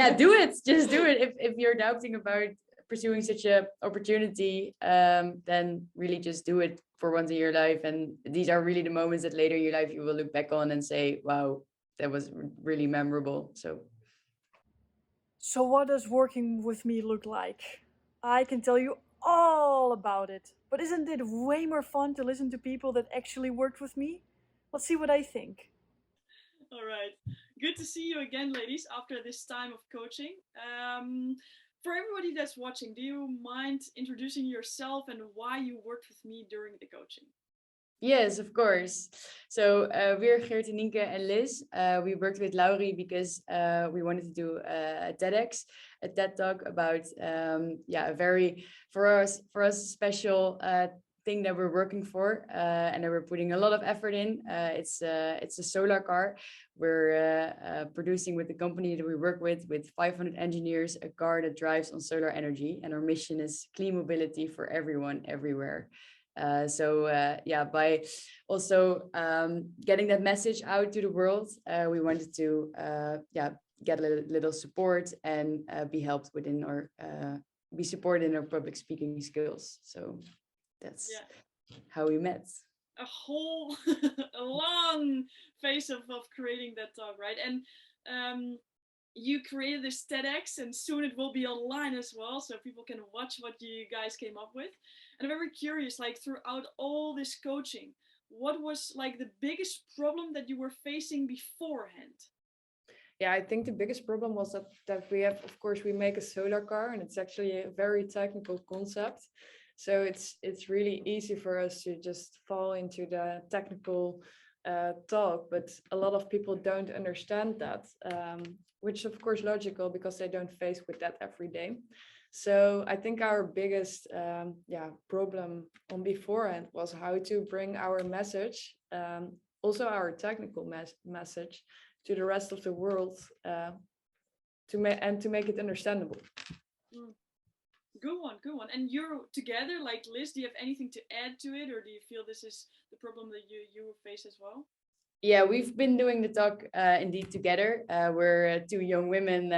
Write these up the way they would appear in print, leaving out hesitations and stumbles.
yeah, do it. Just do it. If you're doubting about pursuing such a opportunity, then really just do it for once in your life. And these are really the moments that later in your life you will look back on and say, wow, that was really memorable. So what does working with me look like? I can tell you all about it. But isn't it way more fun to listen to people that actually worked with me? Let's see what I think. All right. Good to see you again, ladies, after this time of coaching. For everybody that's watching, do you mind introducing yourself and why you worked with me during the coaching? Yes, of course. So we're Geert and Nienke and Liz. We worked with Laurie because we wanted to do a TEDx, a TED Talk about a very for us special thing that we're working for and that we're putting a lot of effort in. It's a solar car. We're producing with the company that we work with 500 engineers, a car that drives on solar energy, and our mission is clean mobility for everyone, everywhere. By also getting that message out to the world, we wanted to get a little support and be helped within our be supported in our public speaking skills. So that's how we met. A whole a long phase of creating that talk, right? And you created this TEDx, and soon it will be online as well, so people can watch what you guys came up with. And I'm very curious, like throughout all this coaching, what was like the biggest problem that you were facing beforehand? Yeah, I think the biggest problem was that we have, of course, we make a solar car, and it's actually a very technical concept. So it's really easy for us to just fall into the technical talk, but a lot of people don't understand that, which is of course logical because they don't face with that every day. So I think our biggest problem on beforehand was how to bring our message, also our technical message, to the rest of the world, to make it understandable. Good one. And you're together, like Liz, do you have anything to add to it, or do you feel this is the problem that you face as well? Yeah, we've been doing the talk indeed together. We're two young women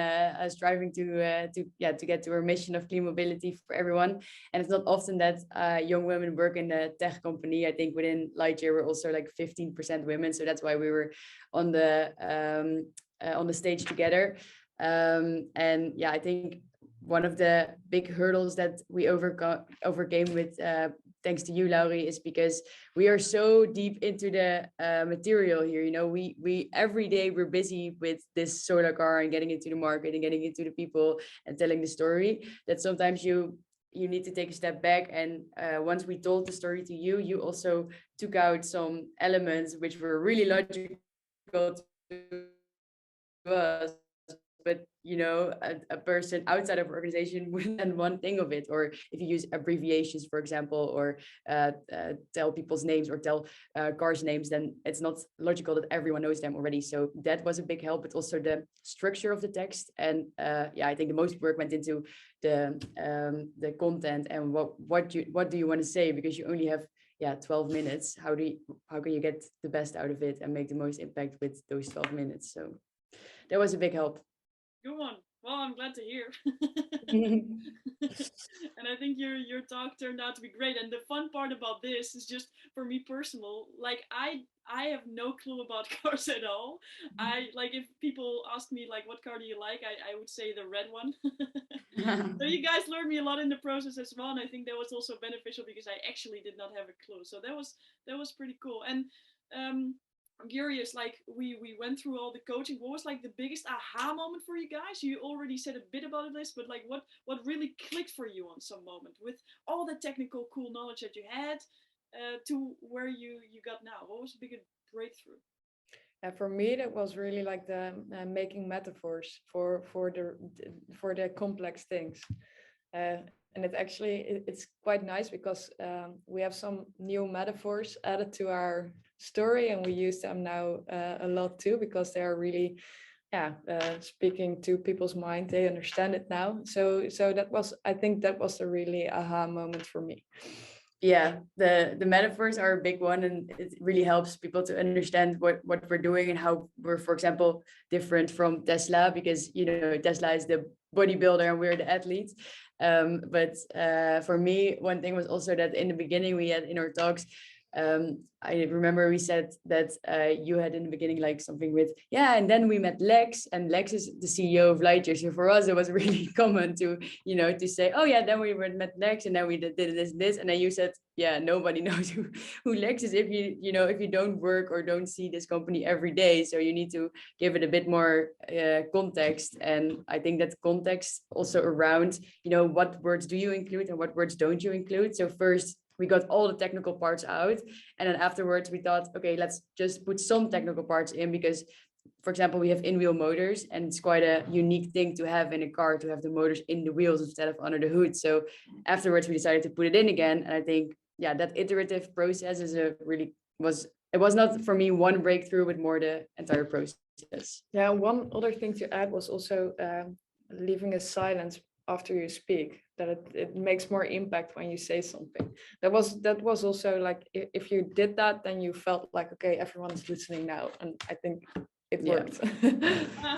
striving to get to our mission of clean mobility for everyone. And it's not often that young women work in a tech company. I think within Lightyear we're also like 15% women, so that's why we were on the stage together. I think one of the big hurdles that we overcame with thanks to you, Laurie, is because we are so deep into the material here. You know, we every day we're busy with this solar car and getting into the market and getting into the people and telling the story, that sometimes you need to take a step back. And once we told the story to you, you also took out some elements which were really logical to us, but you know, a person outside of organization wouldn't understand one thing of it. Or if you use abbreviations, for example, or tell people's names or tell cars names, then it's not logical that everyone knows them already. So that was a big help, but also the structure of the text. And I think the most work went into the content and what do you want to say, because you only have 12 minutes. How can you get the best out of it and make the most impact with those 12 minutes? So that was a big help. Good one. Well, I'm glad to hear. And I think your talk turned out to be great. And the fun part about this is, just for me personal, like I have no clue about cars at all. I like, if people ask me like what car do you like, I would say the red one. So you guys learned me a lot in the process as well, and I think that was also beneficial because I actually did not have a clue. So that was pretty cool. And I'm curious, like we went through all the coaching. What was like the biggest aha moment for you guys? You already said a bit about this, but like what really clicked for you on some moment with all the technical cool knowledge that you had to where you got now? What was the biggest breakthrough? For me, that was really like the making metaphors for the complex things. And it's quite nice because we have some new metaphors added to our story, and we use them now a lot too, because they are really speaking to people's mind. They understand it now. So I think that was a really aha moment for me. Yeah, the metaphors are a big one, and it really helps people to understand what we're doing and how we're, for example, different from Tesla, because Tesla is the bodybuilder and we're the athletes. But for me, one thing was also that in the beginning we had in our talks, I remember we said that you had in the beginning like something with, yeah, and then we met Lex, and Lex is the CEO of Lightyear. So for us, it was really common to to say, oh yeah, then we met Lex, and then we did this, and then you said, yeah, nobody knows who Lex is if if you don't work or don't see this company every day. So you need to give it a bit more context, and I think that context also around what words do you include and what words don't you include. So first we got all the technical parts out, and then afterwards we thought, okay, let's just put some technical parts in, because for example, we have in-wheel motors, and it's quite a unique thing to have in a car, to have the motors in the wheels instead of under the hood. So afterwards we decided to put it in again, and I think that iterative process is it was not for me one breakthrough, but more the entire process. Yeah, one other thing to add was also leaving a silence after you speak, that it makes more impact when you say something. That was also like, if you did that, then you felt like, okay, everyone is listening now, and I think it worked.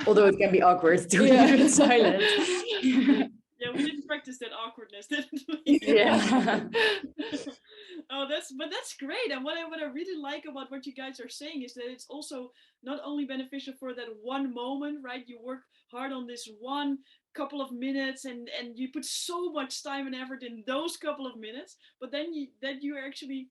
Although it can be awkward to leave it silent. Yeah, we didn't practice that awkwardness, didn't we? Yeah. That's great. And what I really like about what you guys are saying is that it's also not only beneficial for that one moment, right? You work hard on this one couple of minutes, and you put so much time and effort in those couple of minutes, but then you are actually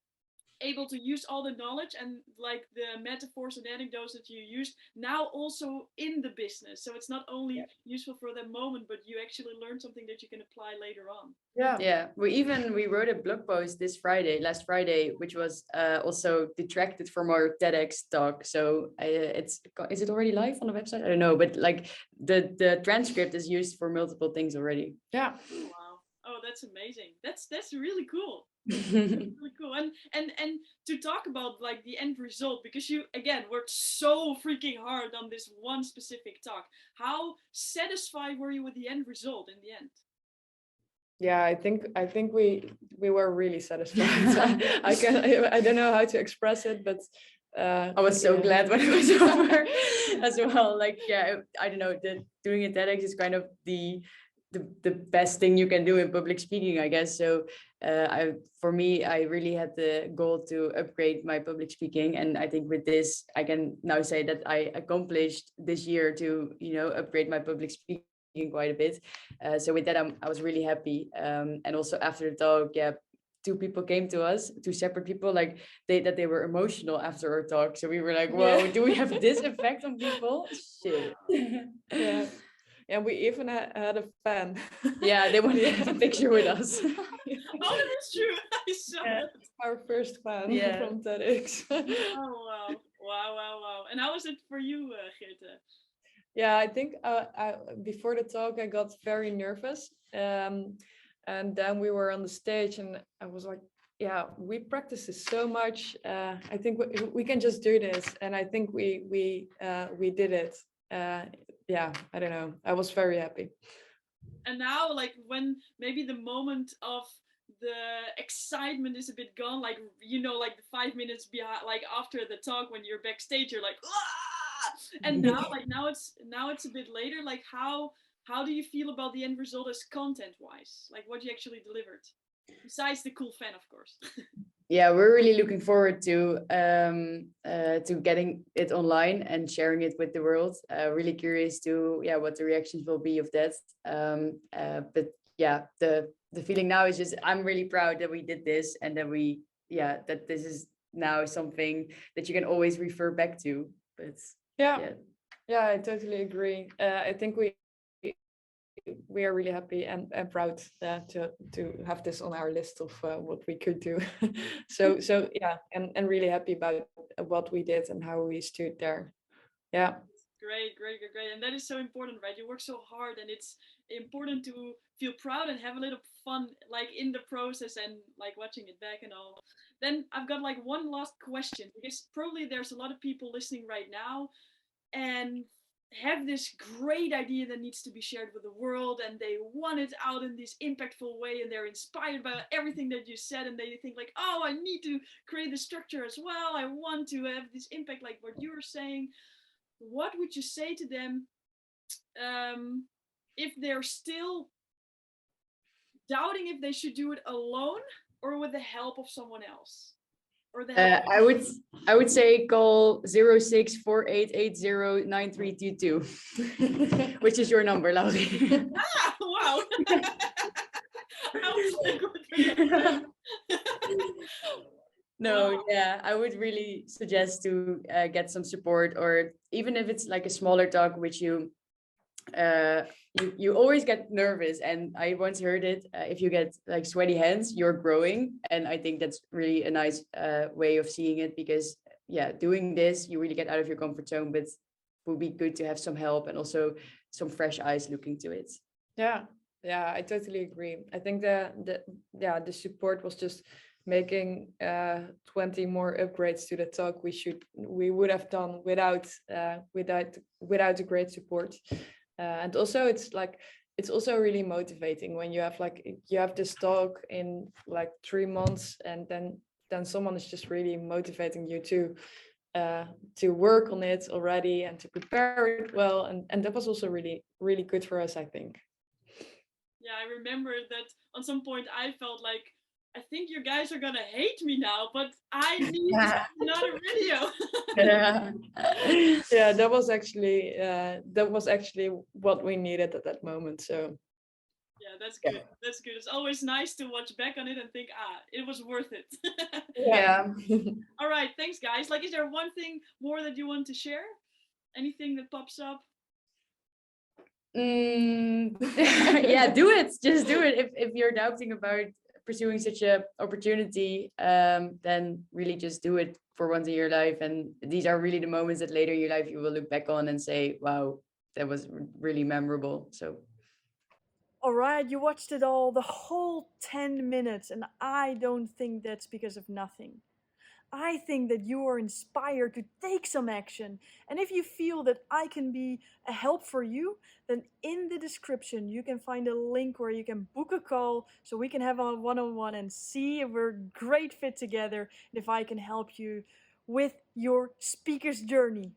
able to use all the knowledge and like the metaphors and anecdotes that you used now also in the business. So it's not only useful for that moment, but you actually learn something that you can apply later on. Yeah, we wrote a blog post last Friday, which was also detracted from our TEDx talk. So is it already live on the website? I don't know, but like the transcript is used for multiple things already. Yeah. Wow. Oh, that's amazing. That's really cool. Really cool. And to talk about like the end result, because you again worked so freaking hard on this one specific talk. How satisfied were you with the end result in the end? Yeah, I think we were really satisfied. I don't know how to express it, but I was so glad when it was over as well. Like, I don't know, doing a TEDx is kind of the best thing you can do in public speaking, I guess. So for me, I really had the goal to upgrade my public speaking, and I think with this I can now say that I accomplished this year to upgrade my public speaking quite a bit. So with that, I was really happy. And also after the talk, two people came to us, two separate people, like they were emotional after our talk. So we were like, whoa, do we have this effect on people? Shit. Yeah. And we even had a fan. Yeah, they wanted to have a picture with us. Oh, that is true. I saw it. Our first fan from TEDx. Oh, wow. And how was it for you, Geerte? Yeah, I think before the talk I got very nervous, and then we were on the stage, and I was like, yeah, we practice this so much. I think we can just do this, and I think we did it. Yeah, I don't know. I was very happy. And now, like when maybe the moment of the excitement is a bit gone, like like the 5 minutes behind, like after the talk when you're backstage, you're like, ah! And now it's a bit later. Like how do you feel about the end result as content wise? Like what you actually delivered, besides the cool fan, of course. Yeah, we're really looking forward to getting it online and sharing it with the world. Really curious to what the reactions will be of that. But yeah, the feeling now is just I'm really proud that we did this, and that that this is now something that you can always refer back to. But yeah, I totally agree. I think we are really happy and proud to have this on our list of what we could do. so yeah, and really happy about what we did and how we stood there. Yeah. Great. And that is so important, right? You work so hard, and it's important to feel proud and have a little fun like in the process and like watching it back and all. Then I've got like one last question, because probably there's a lot of people listening right now and have this great idea that needs to be shared with the world, and they want it out in this impactful way, and they're inspired by everything that you said, and they think like, oh, I need to create a structure as well, I want to have this impact like what you were saying. What would you say to them if they're still doubting if they should do it alone or with the help of someone else? Or the help I would say call 0648809322, which is your number, Laurie. Ah, wow. I was good. No, Wow. yeah, I would really suggest to get some support, or even if it's like a smaller talk, which you always get nervous, and I once heard it, if you get like sweaty hands, you're growing, and I think that's really a nice way of seeing it, because yeah, doing this, you really get out of your comfort zone, but it would be good to have some help and also some fresh eyes looking to it. Yeah, I totally agree. I think the support was just making 20 more upgrades to the talk we would have done without a great support. And also it's also really motivating when you have this talk in like 3 months, and then someone is just really motivating you to work on it already and to prepare it well, and that was also really, really good for us, I think. Yeah, I remember that on some point I felt like, I think you guys are gonna hate me now, but I need another video. Yeah, that was actually what we needed at that moment. So Yeah, that's good. That's good. It's always nice to watch back on it and think, it was worth it. Yeah. All right, thanks guys. Like, is there one thing more that you want to share? Anything that pops up? Yeah, do it. Just do it. If you're doubting about pursuing such a opportunity, then really just do it for once in your life. And these are really the moments that later in your life you will look back on and say, wow, that was really memorable. So All right, you watched it all, the whole 10 minutes, and I don't think that's because of nothing. I think that you are inspired to take some action. And if you feel that I can be a help for you, then in the description you can find a link where you can book a call so we can have a one-on-one and see if we're a great fit together and if I can help you with your speaker's journey.